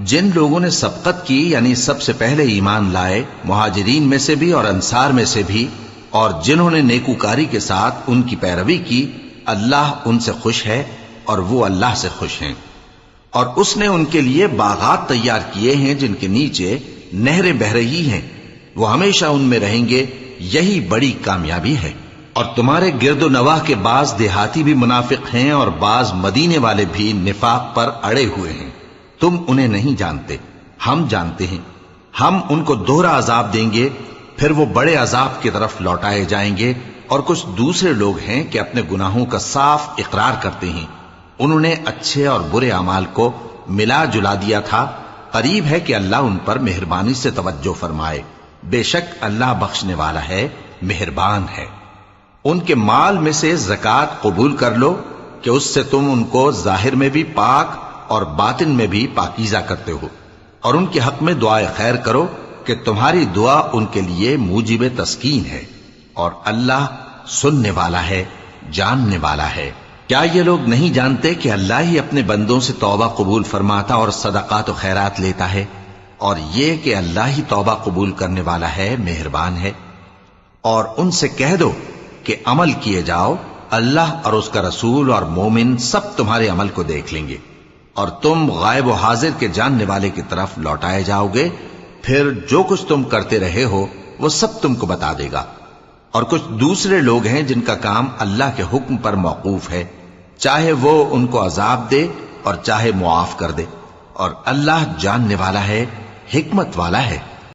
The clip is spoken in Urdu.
جن لوگوں نے سبقت کی یعنی سب سے پہلے ایمان لائے، مہاجرین میں سے بھی اور انصار میں سے بھی، اور جنہوں نے نیکوکاری کے ساتھ ان کی پیروی کی، اللہ ان سے خوش ہے اور وہ اللہ سے خوش ہیں۔ اور اس نے ان کے لیے باغات تیار کیے ہیں جن کے نیچے نہریں بہ رہی ہیں، وہ ہمیشہ ان میں رہیں گے، یہی بڑی کامیابی ہے۔ اور تمہارے گرد و نواح کے بعض دیہاتی بھی منافق ہیں اور بعض مدینے والے بھی نفاق پر اڑے ہوئے ہیں، تم انہیں نہیں جانتے، ہم جانتے ہیں۔ ہم ان کو دوہرا عذاب دیں گے، پھر وہ بڑے عذاب کی طرف لوٹائے جائیں گے۔ اور کچھ دوسرے لوگ ہیں کہ اپنے گناہوں کا صاف اقرار کرتے ہیں، انہوں نے اچھے اور برے اعمال کو ملا جلا دیا تھا، قریب ہے کہ اللہ ان پر مہربانی سے توجہ فرمائے، بے شک اللہ بخشنے والا ہے، مہربان ہے۔ ان کے مال میں سے زکوٰۃ قبول کر لو کہ اس سے تم ان کو ظاہر میں بھی پاک اور باطن میں بھی پاکیزہ کرتے ہو، اور ان کے حق میں دعائے خیر کرو کہ تمہاری دعا ان کے لیے موجب تسکین ہے، اور اللہ سننے والا ہے، جاننے والا ہے۔ کیا یہ لوگ نہیں جانتے کہ اللہ ہی اپنے بندوں سے توبہ قبول فرماتا اور صدقات و خیرات لیتا ہے، اور یہ کہ اللہ ہی توبہ قبول کرنے والا ہے، مہربان ہے۔ اور ان سے کہہ دو کہ عمل کیے جاؤ، اللہ اور اس کا رسول اور مومن سب تمہارے عمل کو دیکھ لیں گے، اور تم غائب و حاضر کے جاننے والے کی طرف لوٹائے جاؤ گے، پھر جو کچھ تم کرتے رہے ہو وہ سب تم کو بتا دے گا۔ اور کچھ دوسرے لوگ ہیں جن کا کام اللہ کے حکم پر موقوف ہے، چاہے وہ ان کو عذاب دے اور چاہے معاف کر دے، اور اللہ جاننے والا ہے، حکمت والا ہے۔